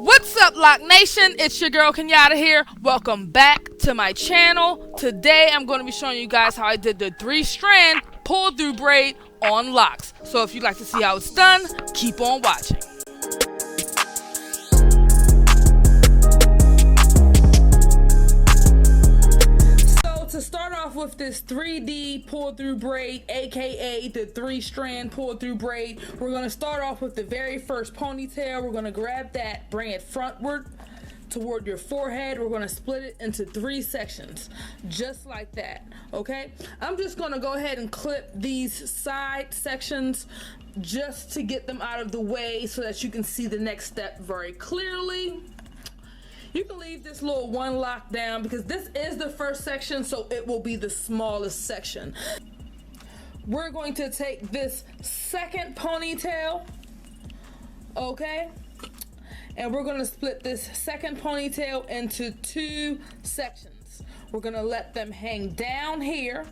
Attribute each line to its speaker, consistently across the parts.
Speaker 1: What's up, Loc Nation? It's your girl Kenyatta here. Welcome back to my channel. Today I'm going to be showing you guys how I did the 3-strand pull-through braid on locks. So if you'd like to see how it's done, keep on watching. To start off with this 3D pull-through braid, aka the 3-strand pull-through braid, we're going to start off with the very first ponytail. We're going to grab that, bring it frontward toward your forehead. We're going to split it into 3 sections, just like that. Okay, I'm just going to go ahead and clip these side sections just to get them out of the way so that you can see the next step very clearly. You can leave this little one lock down because this is the first section, so it will be the smallest section. We're going to take this second ponytail, okay, and we're going to split this second ponytail into 2 sections. We're going to let them hang down here.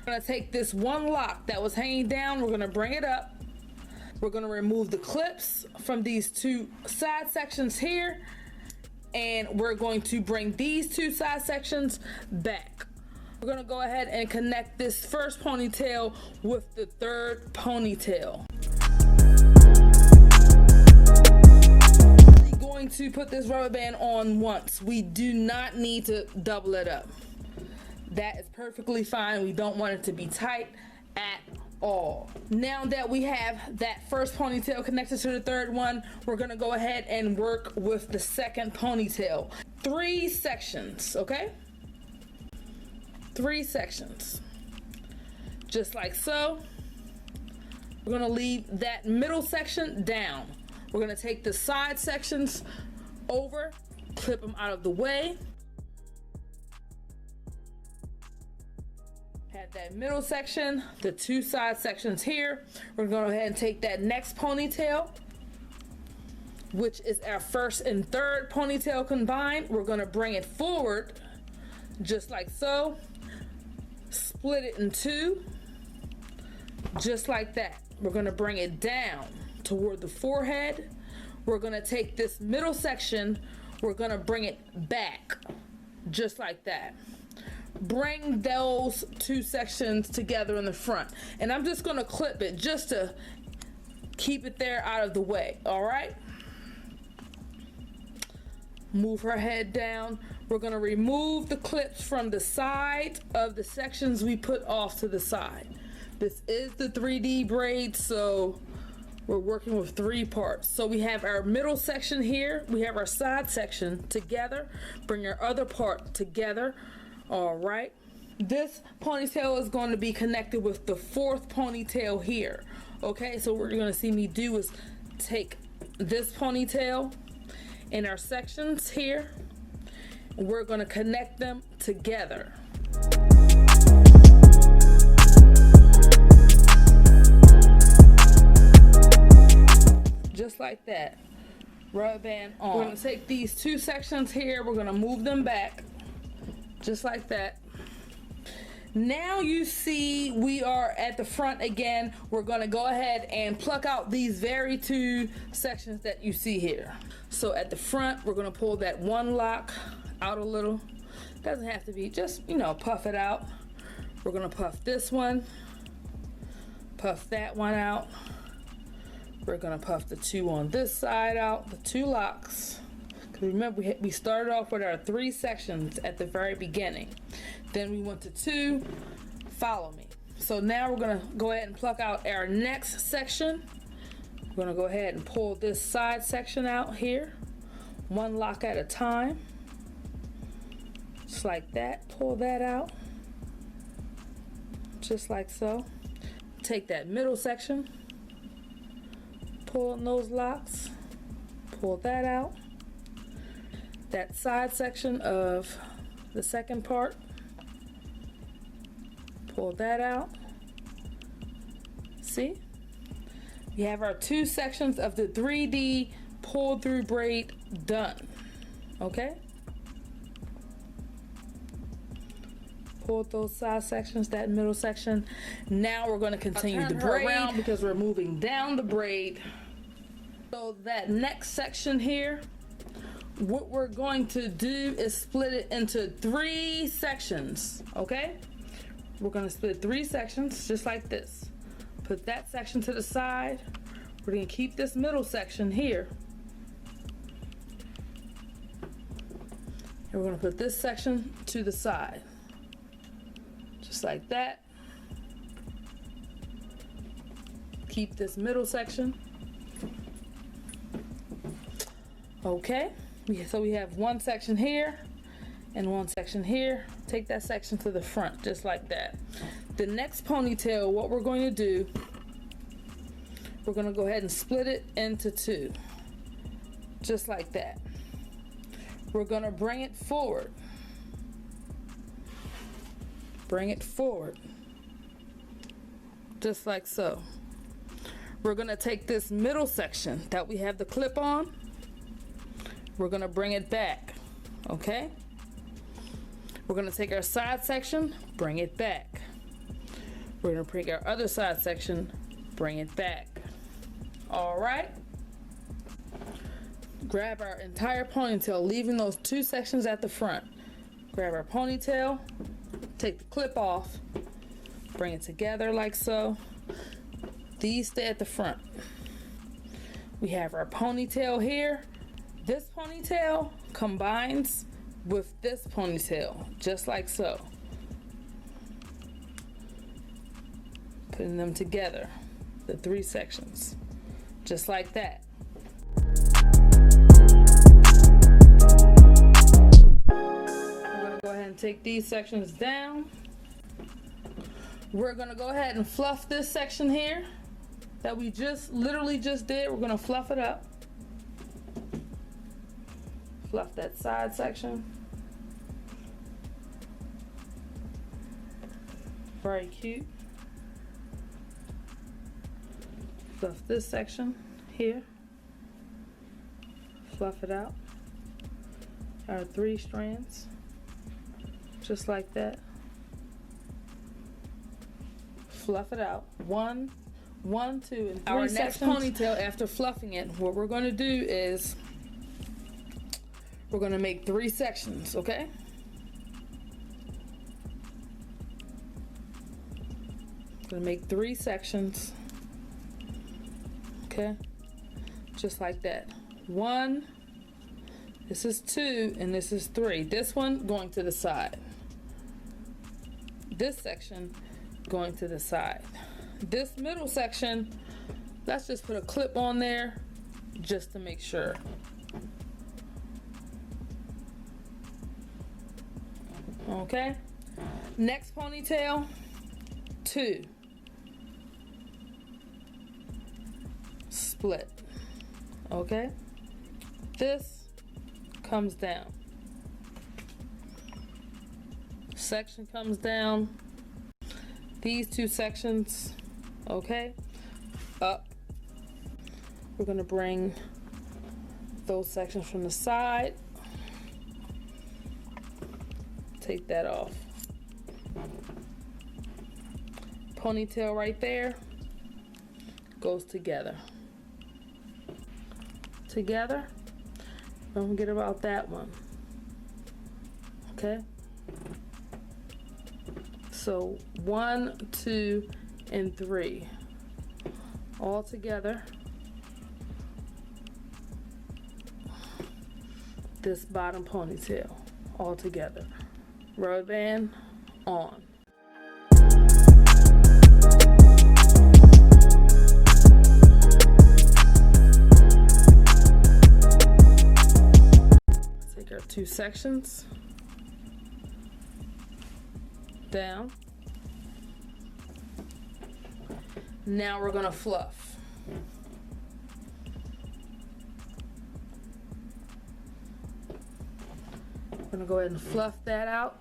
Speaker 1: We're going to take this one lock that was hanging down, we're going to bring it up. We're going to remove the clips from these 2 side sections here, and we're going to bring these 2 side sections back. We're going to go ahead and connect this first ponytail with the 3rd ponytail. We're going to put this rubber band on once. We do not need to double it up. That is perfectly fine. We don't want it to be tight at all. Now that we have that first ponytail connected to the 3rd one, we're gonna go ahead and work with the 2nd ponytail. 3 sections, okay? 3 sections, just like so. We're gonna leave that middle section down. We're gonna take the side sections over, clip them out of the way. Have that middle section, the 2 side sections here. We're gonna go ahead and take that next ponytail, which is our 1st and 3rd ponytail combined. We're gonna bring it forward, just like so. Split it in 2, just like that. We're gonna bring it down toward the forehead. We're gonna take this middle section, we're gonna bring it back, just like that. Bring those 2 sections together in the front, and I'm just going to clip it just to keep it there out of the way. All right, move her head down. We're going to remove the clips from the side of the sections we put off to the side. This is the 3D braid, so we're working with 3 parts. So we have our middle section here, we have our side section together. Bring our other part together. All right, this ponytail is going to be connected with the 4th ponytail here. Okay, so what you're going to see me do is take this ponytail in our sections here, and we're going to connect them together. Just like that. Rubber band on. We're going to take these 2 sections here, we're going to move them back. Just like that. Now you see we are at the front again. We're going to go ahead and pluck out these very 2 sections that you see here. So at the front, we're going to pull that one lock out a little. Doesn't have to be, just, you know, puff it out. We're going to puff this one, puff that one out. We're going to puff the 2 on this side out, the 2 locks. Remember, we started off with our 3 sections at the very beginning. Then we went to 2. Follow me. So now we're going to go ahead and pluck out our next section. We're going to go ahead and pull this side section out here, 1 lock at a time. Just like that. Pull that out. Just like so. Take that middle section. Pull in those locks. Pull that out. That side section of the 2nd part, pull that out. See, we have our 2 sections of the 3D pull through braid done. Okay, pull those side sections, that middle section. Now we're going to continue the braid around because we're moving down the braid. So that next section here, what we're going to do is split it into 3 sections, okay? We're gonna split 3 sections just like this. Put that section to the side. We're gonna keep this middle section here. And we're gonna put this section to the side. Just like that. Keep this middle section. Okay, so we have one section here and one section here. Take that section to the front, just like that. The next ponytail, what we're going to do, we're going to go ahead and split it into 2, just like that. We're going to bring it forward. Bring it forward, just like so. We're going to take this middle section that we have the clip on. We're going to bring it back, okay? We're going to take our side section, bring it back. We're going to bring our other side section, bring it back. All right? Grab our entire ponytail, leaving those 2 sections at the front. Grab our ponytail, take the clip off, bring it together like so. These stay at the front. We have our ponytail here. This ponytail combines with this ponytail, just like so. Putting them together, the 3 sections, just like that. We're gonna go ahead and take these sections down. We're gonna go ahead and fluff this section here that we literally just did. We're gonna fluff it up. Fluff that side section. Very cute. Fluff this section here. Fluff it out. Our 3 strands. Just like that. Fluff it out. 1, 1, 2, and 3 Our next ponytail, after fluffing it, what we're going to do is we're going to make 3 sections, okay? Going to make 3 sections, okay? Just like that. 1, this is 2, and this is 3. This one going to the side. This section going to the side. This middle section, let's just put a clip on there just to make sure. Okay, next ponytail, 2, split, okay, this comes down, section comes down, these 2 sections, okay, up. We're going to bring those sections from the side. Take that off. Ponytail right there goes together. Together. Don't forget about that one. Okay? So 1, 2, and 3. All together. This bottom ponytail. All together. Rubber band on. Take our 2 sections down. Now we're gonna fluff. I'm gonna go ahead and fluff that out.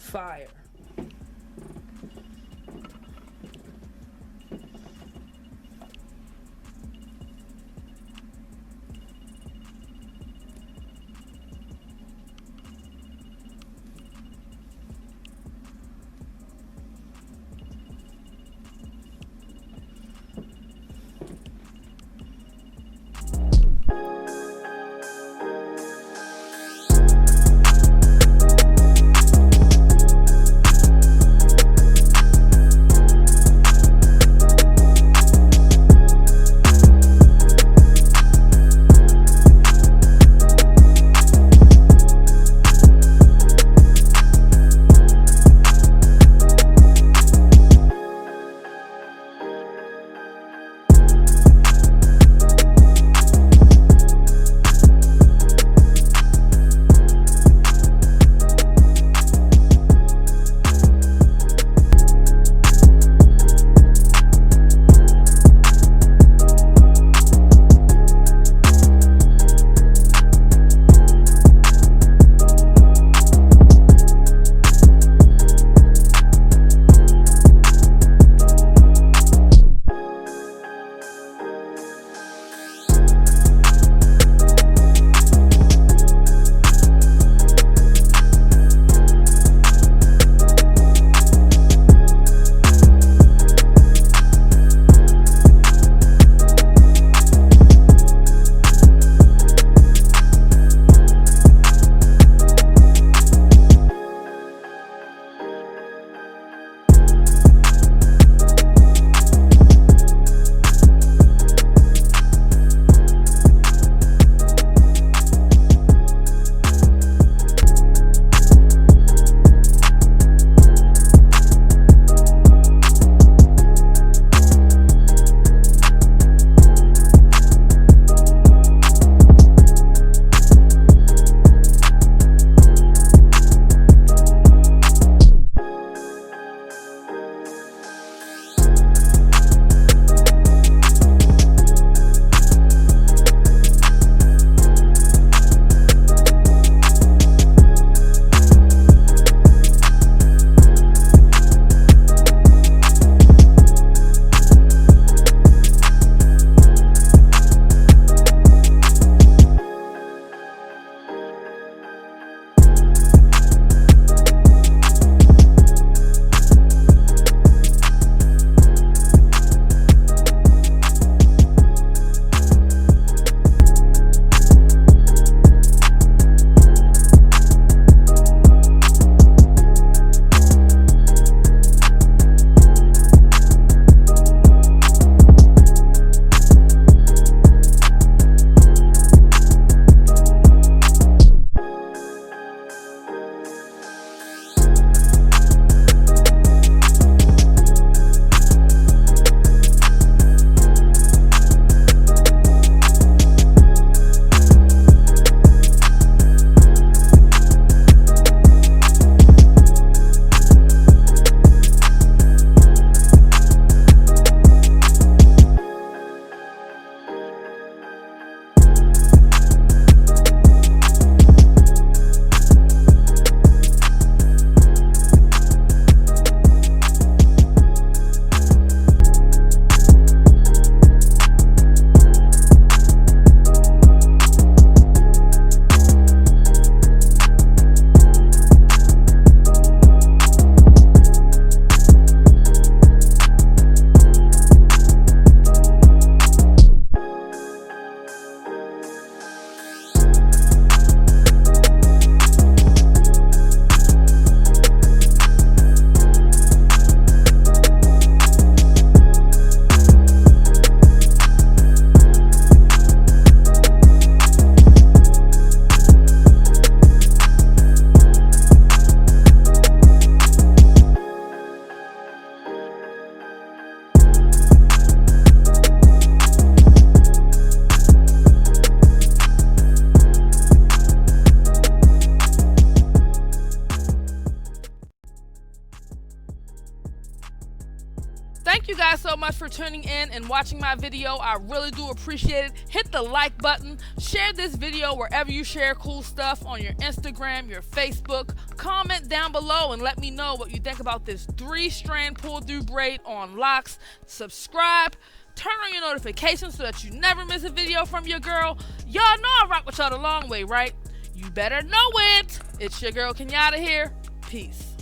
Speaker 1: Fire. guys so much for tuning in and watching my video. I really do appreciate it. Hit the like button. Share this video wherever you share cool stuff, on your Instagram, your Facebook. Comment down below and let me know what you think about this 3-strand pull-through braid on Locs. Subscribe. Turn on your notifications so that you never miss a video from your girl. Y'all know I rock with y'all the long way, right? You better know it. It's your girl Kenyatta here. Peace.